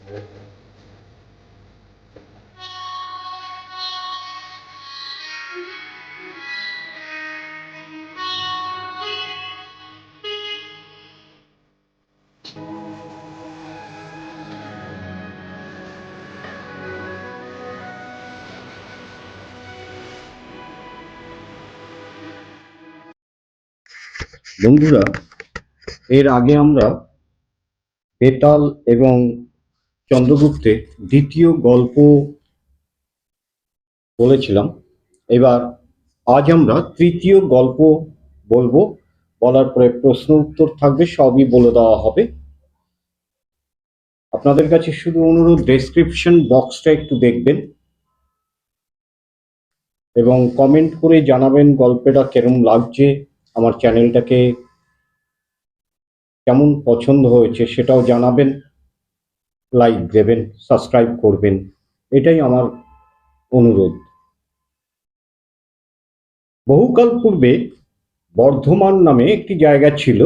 বন্ধুরা, এর আগে আমরা বেতাল এবং চন্দ্রগুপ্তের দ্বিতীয় গল্প বলেছিলাম। এবার আজ আমরা তৃতীয় গল্প বলবো। বলার পরে প্রশ্ন উত্তর থাকবে, সবই বলে দেওয়া হবে। আপনাদের কাছে শুধু অনুরোধ, ডেসক্রিপশন বক্সটা একটু দেখবেন এবং কমেন্ট করে জানাবেন গল্পটা কেমন লাগছে, আমার চ্যানেলটাকে কেমন পছন্দ হয়েছে সেটাও জানাবেন, লাইক দেবেন, সাবস্ক্রাইব করবেন, এটাই আমার অনুরোধ। বহুকাল পূর্বে বর্ধমান নামে একটি জায়গা ছিল।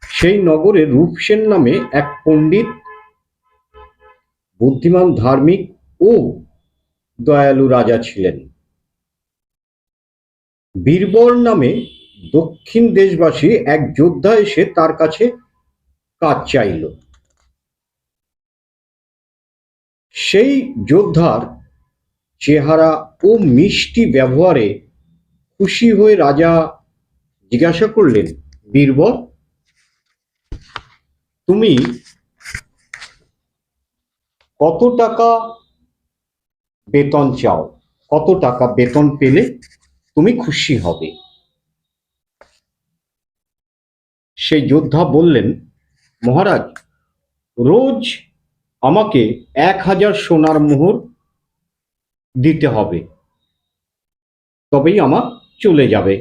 সেই নগরে রূপসেন নামে এক পণ্ডিত, বুদ্ধিমান, ধার্মিক ও দয়ালু রাজা ছিলেন। বীরবর নামে দক্ষিণ দেশবাসী এক যোদ্ধা এসে তার কাছে কাজ চাইল। সেই যোদ্ধার চেহারা ও মিষ্টি ব্যবহারে খুশি হয়ে রাজা জিজ্ঞাসা করলেন, বীরবর, তুমি কত টাকা বেতন চাও? কত টাকা বেতন পেলে তুমি খুশি হবে? সেই যোদ্ধা বললেন, মহারাজ, রোজ আমাকে 1000 সোনার মোহর দিতে হবে, তবেই আমার চলে যাবে।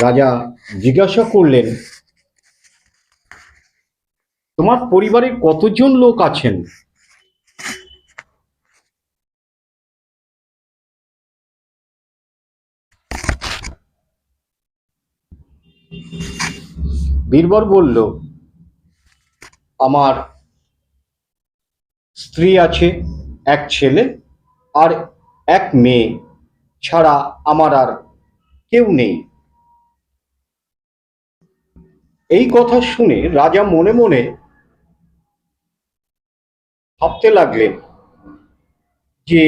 রাজা জিজ্ঞাসা করলেন, তোমার পরিবারে কতজন লোক আছেন? বীরবর বলল, আমার স্ত্রী আছে, এক ছেলে আর এক মেয়ে, ছাড়া আমার আর কেউ নেই। এই কথা শুনে রাজা মনে মনে ভাবতে লাগলেন যে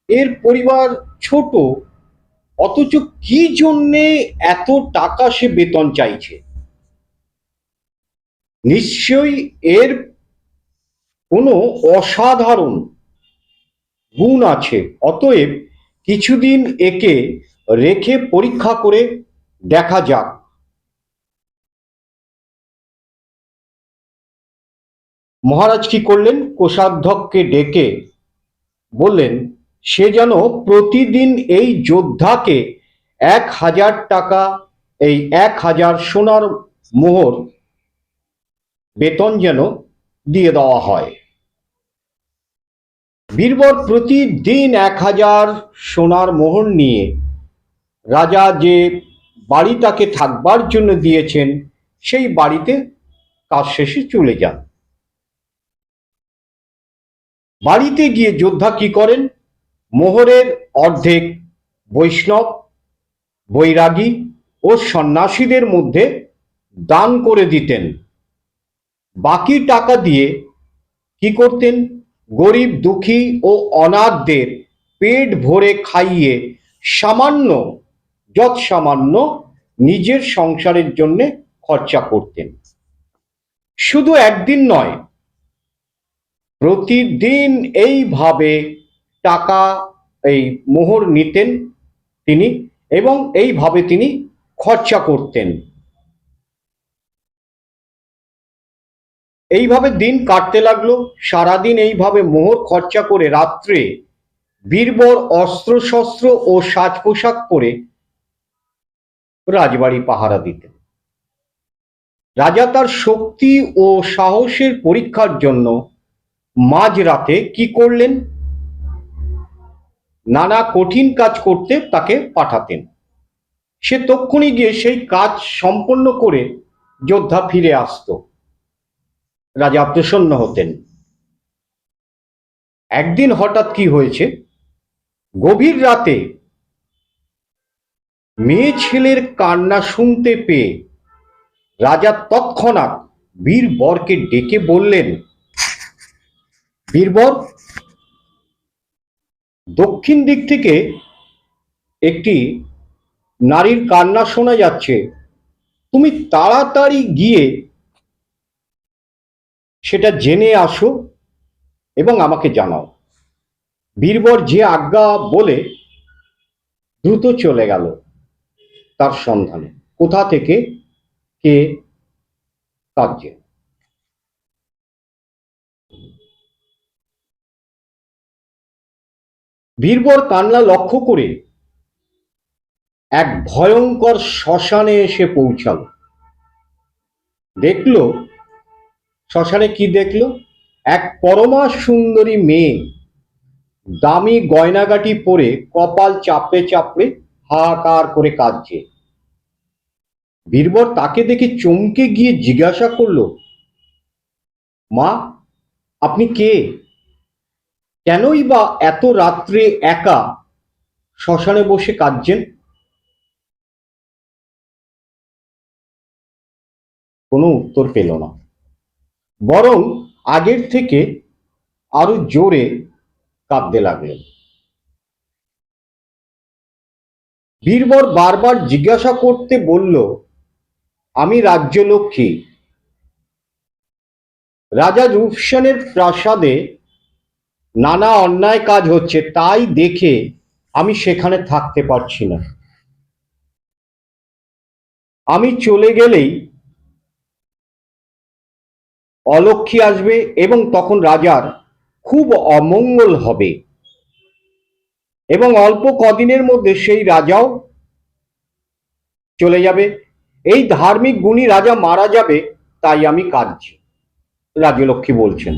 এর পরিবার ছোট, অথচ কি জন্যে এত টাকা সে বেতন চাইছে। নিশ্চয়ই এর কোনো অসাধারণ গুণ আছে। অতএব কিছুদিন একে রেখে পরীক্ষা করে দেখা যাক। মহারাজ কি করলেন, কোষাধ্যক্ষকে ডেকে বললেন, সে যেন প্রতিদিন এই যোদ্ধাকে 1000 টাকা, এই 1000 সোনার মোহর বেতন যেন দিয়ে দেওয়া হয়। বীরবর প্রতিদিন 1000 সোনার মোহর নিয়ে রাজা যে বাড়ি তাকে থাকবার জন্য দিয়েছেন সেই বাড়িতে কাজ শেষে চলে যান। বাড়িতে গিয়ে যোদ্ধা কি করেন, মোহরের অর্ধেক বৈষ্ণব, বৈরাগী ও সন্ন্যাসীদের মধ্যে দান করে দিতেন। বাকি টাকা দিয়ে কি করতেন, গরিব, দুঃখী ও অনাথদের পেট ভরে খাইয়ে সামান্য, যৎসামান্য নিজের সংসারের জন্য খরচা করতেন। শুধু একদিন নয়, প্রতিদিন এইভাবে টাকা, এই মোহর নিতেন তিনি এবং এইভাবে তিনি খরচা করতেন। এইভাবে দিন কাটতে লাগলো। সারাদিন এইভাবে মোহর খরচা করে রাত্রে বীরবর অস্ত্র শস্ত্র ও সাজ পোশাক পরে রাজবাড়ি পাহারা দিতেন। রাজা তার শক্তি ও সাহসের পরীক্ষার জন্য মাঝরাতে কি করলেন, নানা কঠিন কাজ করতে তাকে পাঠাতেন। সে তক্ষুনি গিয়ে সেই কাজ সম্পন্ন করে যোদ্ধা ফিরে আসতো। রাজা প্রসন্ন হতেন। একদিন হঠাৎ কি হয়েছে, গভীর রাতে মেয়ে ছেলের কান্না শুনতে পেয়ে রাজা তৎক্ষণাৎ বীরবরকে ডেকে বললেন, বীরবর, দক্ষিণ দিক থেকে একটি নারীর কান্না শোনা যাচ্ছে, তুমি তাড়াতাড়ি গিয়ে সেটা জেনে আসো এবং আমাকে জানাও। বীরবর যে আজ্ঞা বলে দ্রুত চলে গেল তার সন্ধানে, কোথা থেকে কে কাঁদছে। বীরবর কান্না লক্ষ্য করে এক ভয়ঙ্কর শ্মশানে এসে পৌঁছাল। দেখল, শ্মশানে কি দেখল, এক পরমা সুন্দরী মেয়ে দামি গয়নাগাটি পরে কপাল চাপড়ে চাপড়ে হাহাকার করে কাঁদছে। বীরবর তাকে দেখে চমকে গিয়ে জিজ্ঞাসা করলো, মা, আপনি কে? কেনই বা এত রাত্রে একা শ্মশানে বসে কাঁদছেন? কোনো উত্তর পেল না, বরং আগের থেকে আরো জোরে কাঁদতে লাগলেন। বীরবর বারবার জিজ্ঞাসা করতে বলল, আমি রাজ্যলক্ষ্মী, রাজা রূপসেনের প্রাসাদে নানা অন্যায় কাজ হচ্ছে, তাই দেখে আমি সেখানে থাকতে পারছি না। আমি চলে গেলেই অলক্ষ্মী আসবে এবং তখন রাজার খুব অমঙ্গল হবে এবং অল্প কদিনের মধ্যে সেই রাজাও চলে যাবে। এই ধার্মিক গুণী রাজা মারা যাবে, তাই আমি কাঁদছি, রাজলক্ষ্মী বলছেন।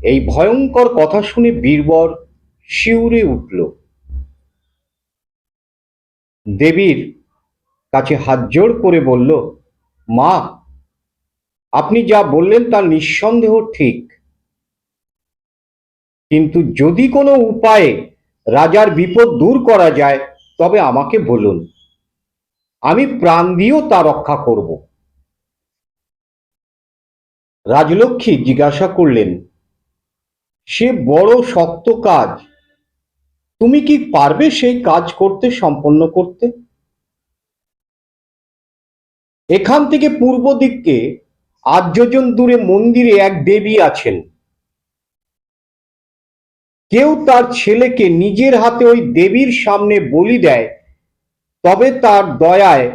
এই ভয়ঙ্কর কথা শুনে বীরবর শিউরে উঠল। দেবীর কাছে হাতজোড় করে বলল, মা, আপনি যা বললেন তা নিঃসন্দেহ ঠিক, কিন্তু যদি কোনো উপায়ে রাজার বিপদ দূর করা যায় তবে আমাকে বলুন, আমি প্রাণ দিয়েও তা রক্ষা করব। রাজলক্ষ্মী জিজ্ঞাসা করলেন, সে বড় শক্ত কাজ, তুমি কি পারবে সেই কাজ করতে, সম্পন্ন করতে? এখান থেকে পূর্ব দিকে ৮ যোজন দূরে মন্দিরে এক দেবী আছেন। কেউ তার ছেলেকে নিজের হাতে ওই দেবীর সামনে বলি দেয়, তবে তার দয়ায়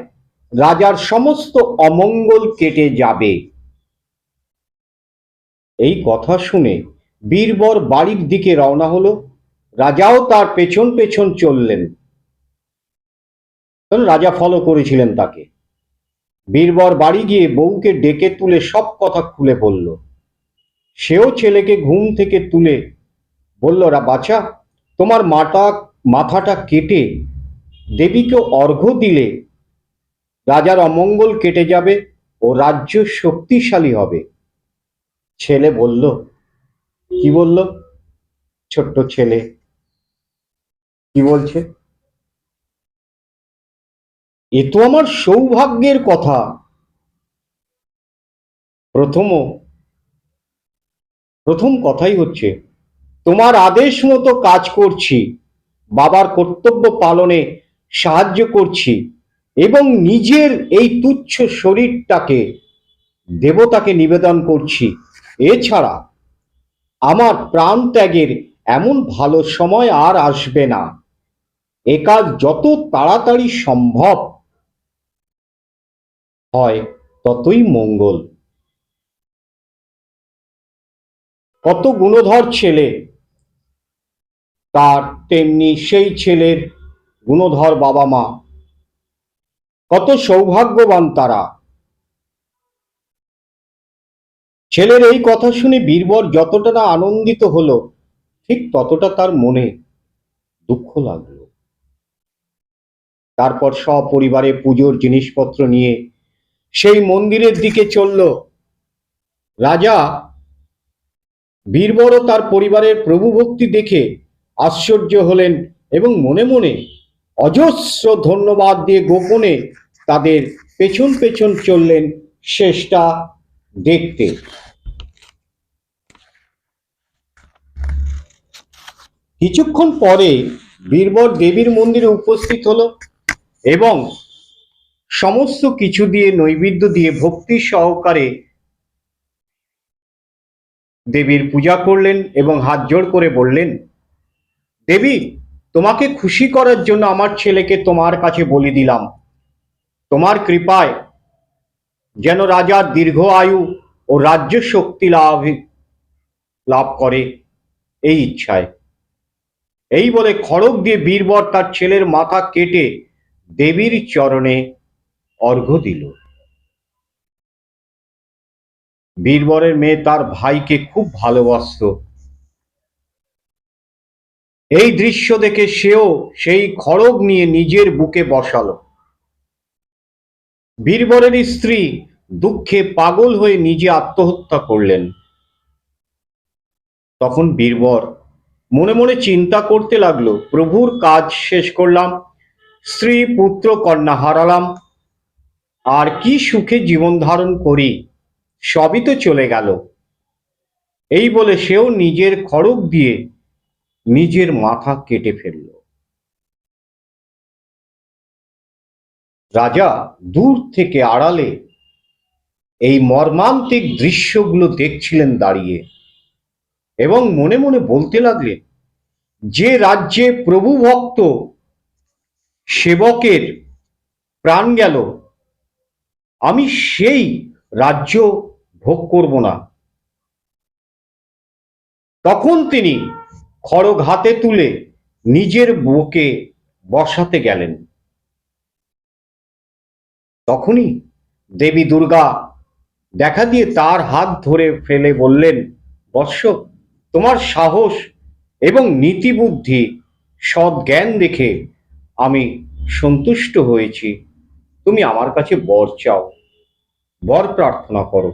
রাজার সমস্ত অমঙ্গল কেটে যাবে। এই কথা শুনে বীরবর বাড়ির দিকে রওনা হলো। রাজাও তার পেছন পেছন চললেন, কারণ রাজা ফলো করেছিলেন তাকে। বীরবর বাড়ি গিয়ে বউকে ডেকে তুলে সব কথা খুলে বলল। সেও ছেলেকে ঘুম থেকে তুলে বলল, বাছা, তোমার মাথাটা কেটে দেবীকে অর্ঘ্য দিলে রাজার অমঙ্গল কেটে যাবে ও রাজ্য শক্তিশালী হবে। ছেলে বলল, কি বলল? ছোট্ট ছেলে কি বলছে? এ তো আমার সৌভাগ্যের কথা। প্রথম কথাই হচ্ছে, তোমার আদেশ মতো কাজ করছি, বাবার কর্তব্য পালনে সাহায্য করছি এবং নিজের এই তুচ্ছ শরীরটাকে দেবতাকে নিবেদন করছি। এছাড়া আমার প্রাণ ত্যাগের এমন ভালো সময় আর আসবে না। এ কাজ যত তাড়াতাড়ি সম্ভব হয় ততই মঙ্গল। কত গুণধর ছেলে, তার তেমনি সেই ছেলের গুণধর বাবা মা, কত সৌভাগ্যবান তারা। ছেলের এই কথা শুনে বীরবর যতটা না আনন্দিত হলো, ঠিক ততটা তার মনে দুঃখ লাগলো। তারপর সপরিবারে পুজোর জিনিসপত্র নিয়ে সেই মন্দিরের দিকে চলল। রাজা বীরবর ও তার পরিবারের প্রভুভক্তি দেখে আশ্চর্য হলেন এবং মনে মনে অজস্র ধন্যবাদ দিয়ে গোপনে তাদের পেছন পেছন চললেন শেষটা দেখতে। কিছুক্ষণ পরে বীরবর দেবীর মন্দিরে উপস্থিত হলো এবং সমস্ত কিছু দিয়ে নৈবেদ্য দিয়ে ভক্তি সহকারে দেবীর পূজা করলেন এবং হাত জোড় করে বললেন, দেবী, তোমাকে খুশি করার জন্য আমার ছেলেকে তোমার কাছে বলি দিলাম। তোমার কৃপায় যেন রাজার দীর্ঘ আয়ু ও রাজ্য শক্তি লাভ করে, এই ইচ্ছায়। এই বলে খড়গ দিয়ে বীরবর তার ছেলের মাথা কেটে দেবীর চরণে অর্ঘ্য দিল। বীরবরের মেয়ে তার ভাইকে খুব ভালোবাসত। এই দৃশ্য দেখে সেও সেই খড়গ নিয়ে নিজের বুকে বসালো। বীরবরের স্ত্রী দুঃখে পাগল হয়ে নিজে আত্মহত্যা করলেন। তখন বীরবর মনে মনে চিন্তা করতে লাগলো, প্রভুর কাজ শেষ করলাম, স্ত্রী পুত্র কন্যা হারালাম, আর কি সুখে জীবন ধারণ করি, সবই তো চলে গেল। এই বলে সেও নিজের খড়গ দিয়ে নিজের মাথা কেটে ফেলল। রাজা দূর থেকে আড়ালে এই মর্মান্তিক দৃশ্যগুলো দেখছিলেন দাঁড়িয়ে এবং মনে মনে বলতে লাগলেন, যে রাজ্যে প্রভু ভক্ত সেবকের প্রাণ গেল, আমি সেই রাজ্য ভোগ করব না। তখন তিনি খড়গ হাতে তুলে নিজের বুকে বসাতে গেলেন। তখনই দেবী দুর্গা দেখা দিয়ে তার হাত ধরে ফেলে বললেন, বৎস, তোমার সাহস এবং নীতিবুদ্ধি সৎ জ্ঞান দেখে আমি সন্তুষ্ট হয়েছি। তুমি আমার কাছে বর চাও, বর প্রার্থনা করো।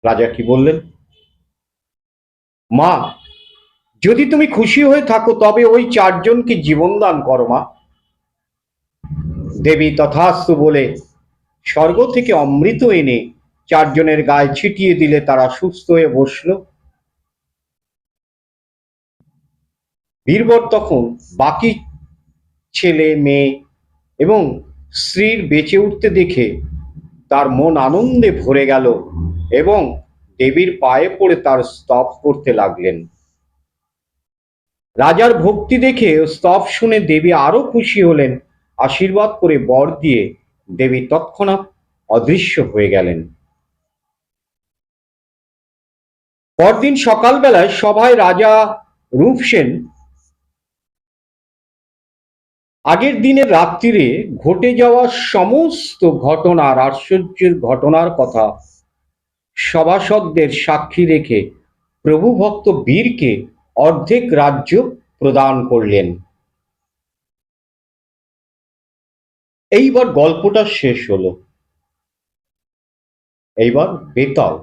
রাজা কি বললেন, মা, যদি তুমি খুশি হয়ে থাকো তবে ওই চারজনকে জীবন দান করো মা। দেবী তথাস্তু বলে স্বর্গ থেকে অমৃত এনে চারজনের গায়ে ছিটিয়ে দিলে তারা সুস্থ হয়ে বসল। বীরবর তখন বাকি ছেলে মেয়ে এবং স্ত্রীর বেঁচে উঠতে দেখে তার মন আনন্দে ভরে গেল এবং দেবীর পায়ে পড়ে তার স্তব করতে লাগলেন। রাজার ভক্তি দেখে স্তব শুনে দেবী আরো খুশি হলেন। আশীর্বাদ করে বর দিয়ে দেবী তৎক্ষণাৎ অদৃশ্য হয়ে গেলেন। পরদিন সকালবেলায় সভায় রাজা রূপসেন আগের দিনের রাত্রিরে ঘটে যাওয়া সমস্ত ঘটনার, আশ্চর্যের ঘটনার কথা সভাসদদের সাক্ষী রেখে প্রভু ভক্ত বীরকে অর্ধেক রাজ্য প্রদান করলেন। এইবার গল্পটা শেষ হলো। এইবার বেতাল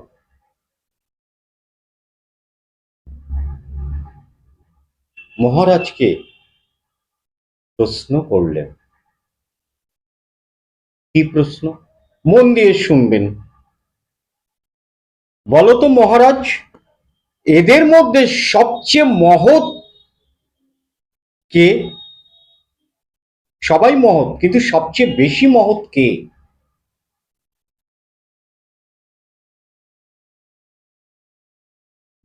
মহারাজকে প্রশ্ন করলেন। কি প্রশ্ন? মন দিয়ে শুনবেন। বলতো মহারাজ, এদের মধ্যে সবচেয়ে মহৎ কে? সবাই মহৎ, কিন্তু সবচেয়ে বেশি মহৎ কে?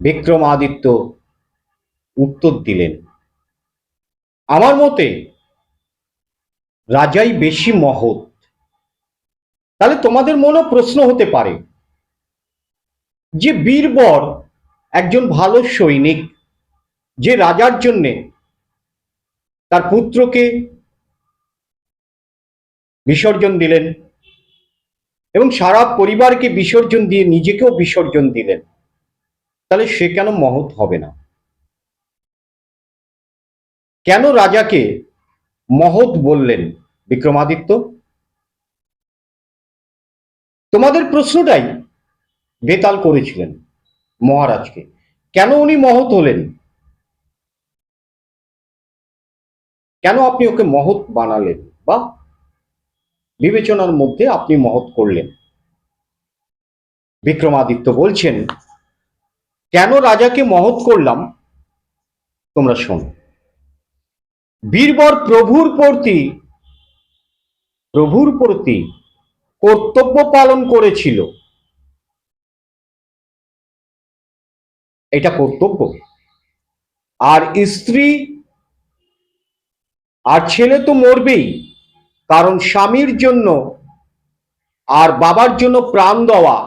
বিক্রমাদিত্য উত্তর দিলেন, আমার মতে রাজাই বেশি মহৎ। তাহলে তোমাদের মনে প্রশ্ন হতে পারে যে বীরবর একজন ভালো সৈনিক, যে রাজার জন্যে তার পুত্রকে বিসর্জন দিলেন এবং সারা পরিবারকে বিসর্জন দিয়ে নিজেকেও বিসর্জন দিলেন, তাহলে সে কেন মহৎ হবে না? কেন রাজাকে মহৎ বললেন বিক্রমাদিত্য? তোমাদের প্রশ্নটাই বেতাল করেছিলেন মহারাজকে, কেন উনি মহৎ হলেন, কেন আপনি ওকে মহৎ বানালেন বা বিবেচনার মধ্যে আপনি মহৎ করলেন। বিক্রমাদিত্য বলছেন, কেন রাজাকে মহৎ করলাম তোমরা শোনো। বীরবর প্রভুর প্রতি কর্তব্য পালন করেছিল, এটা কর্তব্য। আর স্ত্রী আর ছেলে তো মরবেই, কারণ স্বামীর জন্য আর বাবার জন্য প্রাণ দেওয়া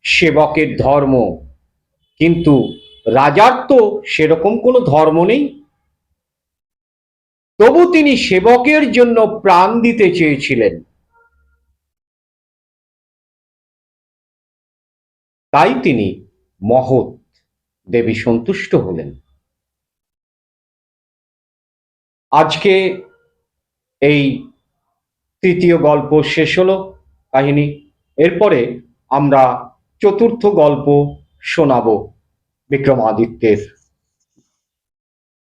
সেবকের ধর্ম। কিন্তু রাজার তো সেরকম কোনো ধর্ম নেই, তবু তিনি সেবকের জন্য প্রাণ দিতে চেয়েছিলেন, তাই তিনি মহৎ। দেবী সন্তুষ্ট হলেন। আজকে এই তৃতীয় গল্প শেষ হলো কাহিনী। এরপরে আমরা চতুর্থ গল্প শোনাবো বিক্রমাদিত্যের।